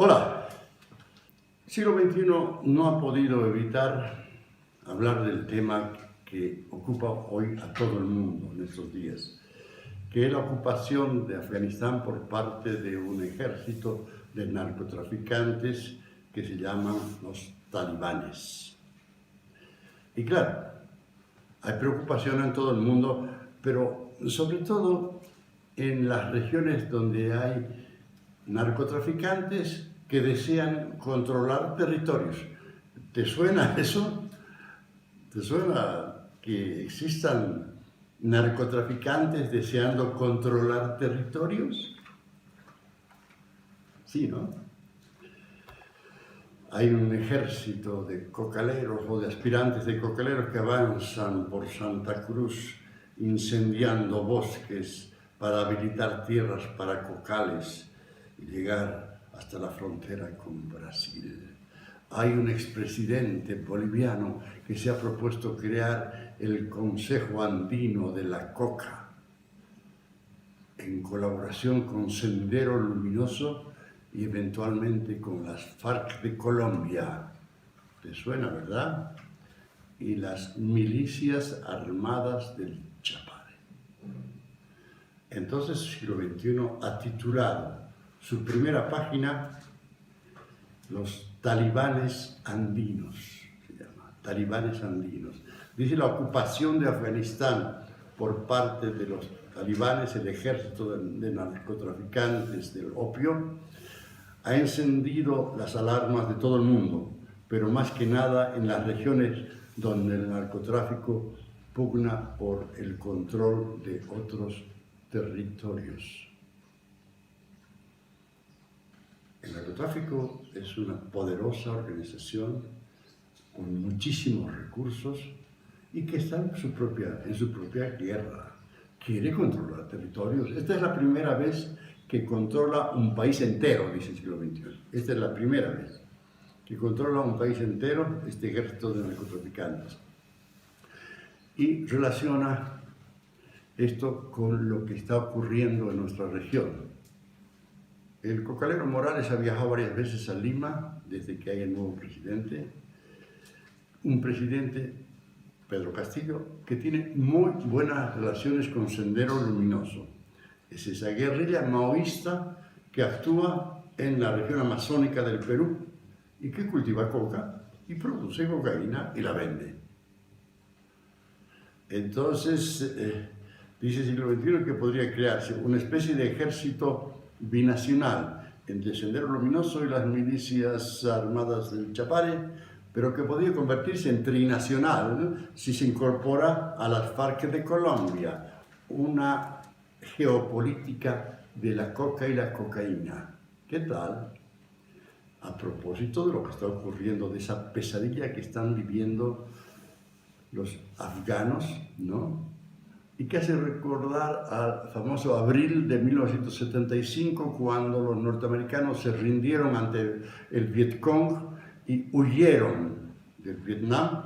Hola, el siglo XXI no ha podido evitar hablar del tema que ocupa hoy a todo el mundo en estos días, que es la ocupación de Afganistán por parte de un ejército de narcotraficantes que se llaman los talibanes. Y claro, hay preocupación en todo el mundo, pero sobre todo en las regiones donde hay narcotraficantes que desean controlar territorios. ¿Te suena eso? ¿Te suena que existan narcotraficantes deseando controlar territorios? Sí, ¿no? Hay un ejército de cocaleros o de aspirantes de cocaleros que avanzan por Santa Cruz incendiando bosques para habilitar tierras para cocales y llegar hasta la frontera con Brasil. Hay un expresidente boliviano que se ha propuesto crear el Consejo Andino de la Coca en colaboración con Sendero Luminoso y eventualmente con las FARC de Colombia. ¿Te suena, verdad? Y las milicias armadas del Chapare. Entonces, el siglo XXI ha titulado su primera página Los talibanes andinos, se llama, talibanes andinos. Dice: la ocupación de Afganistán por parte de los talibanes, el ejército de narcotraficantes del opio, ha encendido las alarmas de todo el mundo, pero más que nada en las regiones donde el narcotráfico pugna por el control de otros territorios. El narcotráfico es una poderosa organización con muchísimos recursos y que está en su propia guerra. Quiere controlar territorios. Esta es la primera vez que controla un país entero, dice el siglo XXI. Esta es la primera vez que controla un país entero este ejército de narcotraficantes. Y relaciona esto con lo que está ocurriendo en nuestra región. El cocalero Morales ha viajado varias veces a Lima desde que hay el nuevo presidente. Un presidente, Pedro Castillo, que tiene muy buenas relaciones con Sendero Luminoso. Es esa guerrilla maoísta que actúa en la región amazónica del Perú y que cultiva coca y produce cocaína y la vende. Entonces, dice el siglo XXI que podría crearse una especie de ejército binacional entre Sendero Luminoso y las milicias armadas del Chapare, pero que podría convertirse en trinacional, ¿no?, si se incorpora a las FARC de Colombia, una geopolítica de la coca y la cocaína. ¿Qué tal? A propósito de lo que está ocurriendo, de esa pesadilla que están viviendo los afganos, ¿no?, y que hace recordar al famoso abril de 1975, cuando los norteamericanos se rindieron ante el Vietcong y huyeron del Vietnam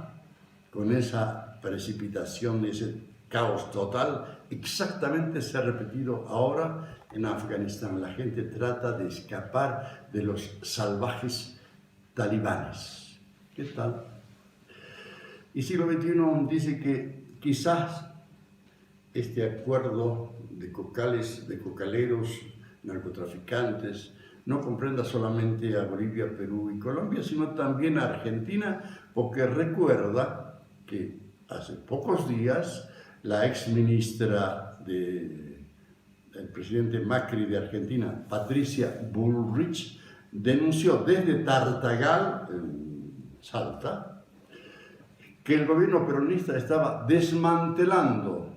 con esa precipitación, ese caos total. Exactamente se ha repetido ahora en Afganistán. La gente trata de escapar de los salvajes talibanes. ¿Qué tal? Y siglo XXI dice que quizás este acuerdo de cocaleros, narcotraficantes, no comprenda solamente a Bolivia, Perú y Colombia, sino también a Argentina, porque recuerda que hace pocos días la ex ministra del presidente Macri de Argentina, Patricia Bullrich, denunció desde Tartagal, en Salta, que el gobierno peronista estaba desmantelando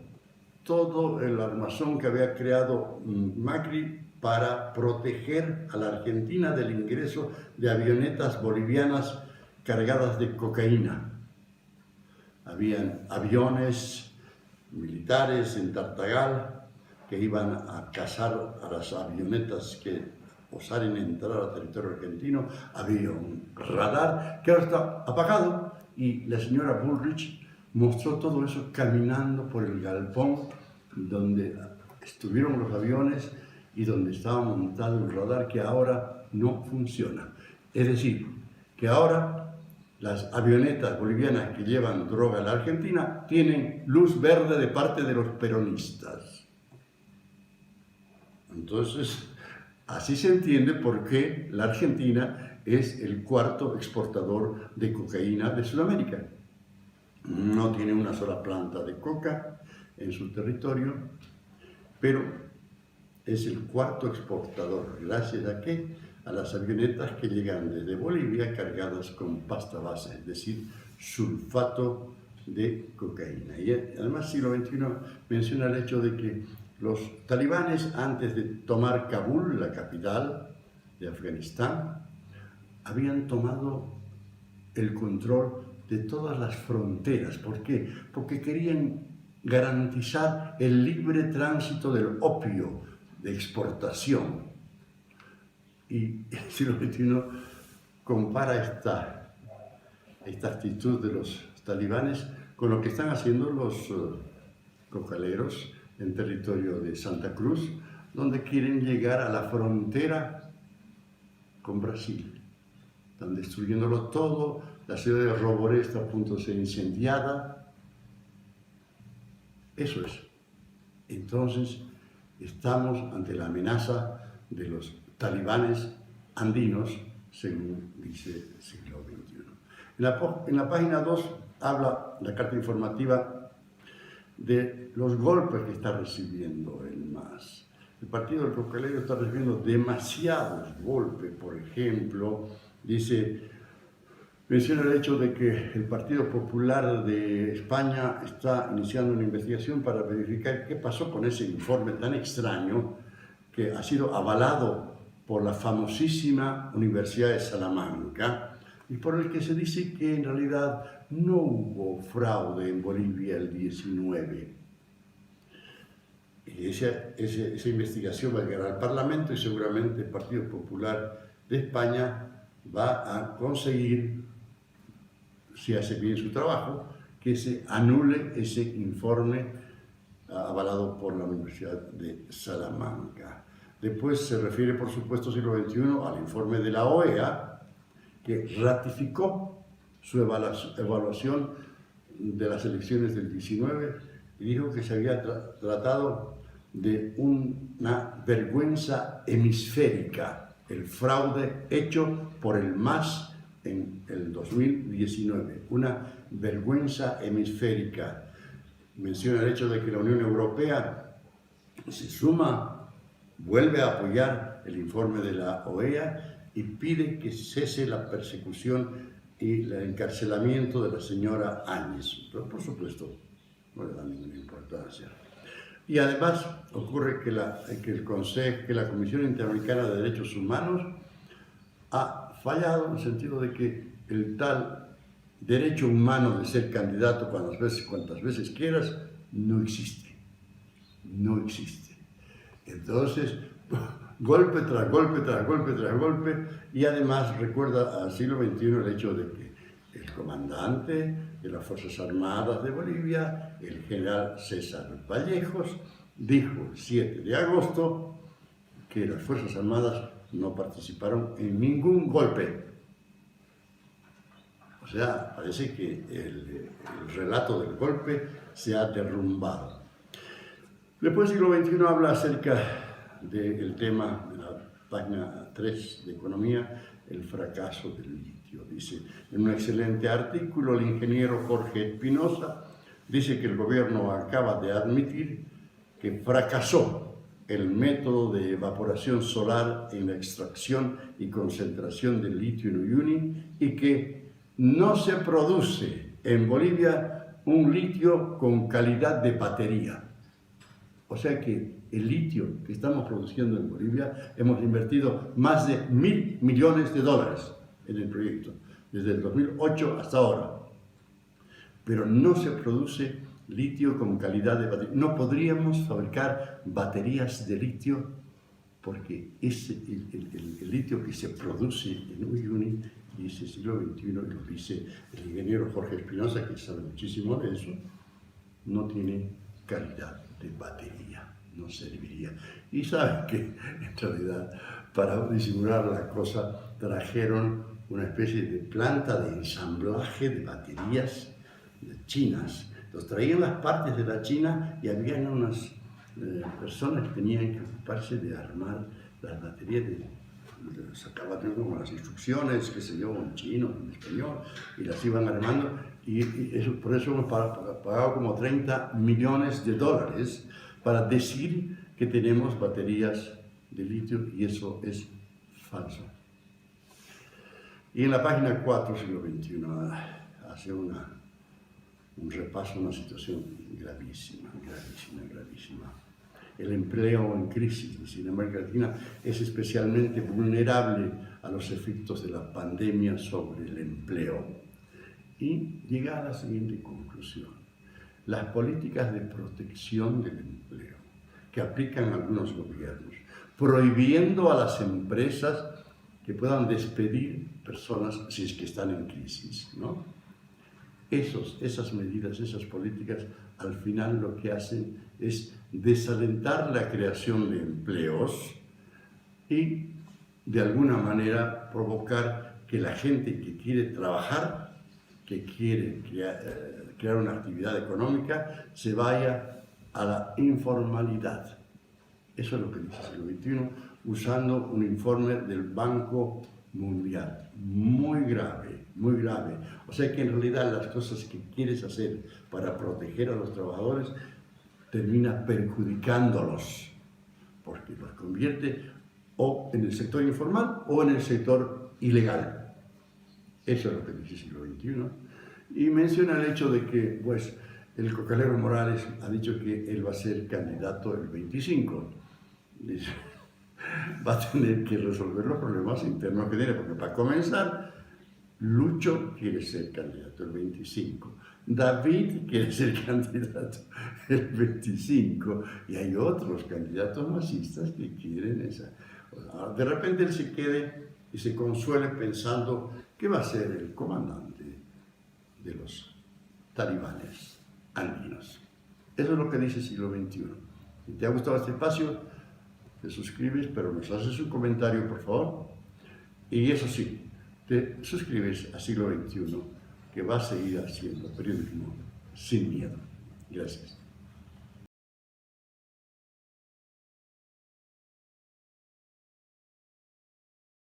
todo el armazón que había creado Macri para proteger a la Argentina del ingreso de avionetas bolivianas cargadas de cocaína. Habían aviones militares en Tartagal que iban a cazar a las avionetas que osaren entrar al territorio argentino. Había un radar que ahora está apagado y la señora Bullrich mostró todo eso caminando por el galpón donde estuvieron los aviones y donde estaba montado el radar, que ahora no funciona. Es decir, que ahora las avionetas bolivianas que llevan droga a la Argentina tienen luz verde de parte de los peronistas. Entonces, así se entiende por qué la Argentina es el cuarto exportador de cocaína de Sudamérica. No tiene una sola planta de coca en su territorio, pero es el cuarto exportador. ¿Gracias a qué? A las avionetas que llegan desde Bolivia cargadas con pasta base, es decir, sulfato de cocaína. Y además, siglo XXI menciona el hecho de que los talibanes, antes de tomar Kabul, la capital de Afganistán, habían tomado el control de todas las fronteras. ¿Por qué? Porque querían garantizar el libre tránsito del opio de exportación. Y el siglo XXI compara esta actitud de los talibanes con lo que están haciendo los cocaleros en territorio de Santa Cruz, donde quieren llegar a la frontera con Brasil. Están destruyéndolo todo, la ciudad de Roboré está a punto de ser incendiada. Eso es. Entonces, estamos ante la amenaza de los talibanes andinos, según dice el siglo XXI. En la página 2 habla la carta informativa de los golpes que está recibiendo el MAS. El Partido del Cocalero está recibiendo demasiados golpes. Por ejemplo, menciona el hecho de que el Partido Popular de España está iniciando una investigación para verificar qué pasó con ese informe tan extraño que ha sido avalado por la famosísima Universidad de Salamanca y por el que se dice que en realidad no hubo fraude en Bolivia el 19. Y esa investigación va a llegar al Parlamento y seguramente el Partido Popular de España va a conseguir, si hace bien su trabajo, que se anule ese informe avalado por la Universidad de Salamanca. Después se refiere, por supuesto, siglo XXI, al informe de la OEA, que ratificó su evaluación de las elecciones del 19 y dijo que se había tratado de una vergüenza hemisférica, el fraude hecho por el MAS en el 2019, una vergüenza hemisférica. Menciona el hecho de que la Unión Europea se suma, vuelve a apoyar el informe de la OEA y pide que cese la persecución y el encarcelamiento de la señora Áñez. Pero por supuesto, no le da ninguna importancia. Y además ocurre que la Comisión Interamericana de Derechos Humanos ha fallado en el sentido de que el tal derecho humano de ser candidato cuantas veces quieras no existe. No existe. Entonces, golpe tras golpe, tras golpe, tras golpe, y además recuerda al siglo XXI el hecho de que el comandante de las Fuerzas Armadas de Bolivia, el general César Vallejos, dijo el 7 de agosto que las Fuerzas Armadas no participaron en ningún golpe. O sea, parece que el relato del golpe se ha derrumbado. Después el siglo XXI habla acerca del tema de la página 3 de Economía, el fracaso del litio. Dice, en un excelente artículo, el ingeniero Jorge Espinosa dice que el gobierno acaba de admitir que fracasó el método de evaporación solar en la extracción y concentración del litio en Uyuni y que no se produce en Bolivia un litio con calidad de batería. O sea que el litio que estamos produciendo en Bolivia, hemos invertido más de $1.000 millones en el proyecto, desde el 2008 hasta ahora. Pero no se produce litio con calidad de batería. No podríamos fabricar baterías de litio porque el litio que se produce en Uyuni, dice el siglo XXI, y lo dice el ingeniero Jorge Espinosa, que sabe muchísimo de eso, no tiene calidad de batería. no serviría. Y saben que en realidad para disimular la cosa trajeron una especie de planta de ensamblaje de baterías chinas. Entonces traían las partes de la China y habían unas personas que tenían que ocuparse de armar las baterías sacaban como las instrucciones, qué sé yo, en chino, en español, y las iban armando, y eso, por eso hemos pagado como 30 millones de dólares para decir que tenemos baterías de litio, y eso es falso. Y en la página 4, siglo XXI, hace un repaso a una situación gravísima, gravísima, gravísima. El empleo en crisis, es decir, en América Latina es especialmente vulnerable a los efectos de la pandemia sobre el empleo. Y llega a la siguiente conclusión: las políticas de protección del empleo que aplican algunos gobiernos, prohibiendo a las empresas que puedan despedir personas si es que están en crisis, ¿no? Esas medidas, esas políticas, al final lo que hacen es desalentar la creación de empleos y, de alguna manera, provocar que la gente que quiere trabajar, que quiere crear una actividad económica, se vaya a la informalidad. Eso es lo que dice el siglo XXI, usando un informe del Banco Mundial. Muy grave, muy grave. O sea que en realidad las cosas que quieres hacer para proteger a los trabajadores termina perjudicándolos, porque los convierte o en el sector informal o en el sector ilegal. Eso es lo que dice el siglo XXI. Y menciona el hecho de que, pues, el cocalero Morales ha dicho que él va a ser candidato el 25. Dice, va a tener que resolver los problemas internos que tiene, porque para comenzar, Lucho quiere ser candidato el 25, David quiere ser candidato el 25, y hay otros candidatos masistas que quieren esa. De repente él se quede y se consuele pensando que va a ser el comandante de los talibanes andinos. Eso es lo que dice el siglo XXI. Si te ha gustado este espacio, te suscribes, pero nos haces un comentario, por favor. Y eso sí, te suscribes a Siglo XXI, que va a seguir haciendo periodismo sin miedo. Gracias.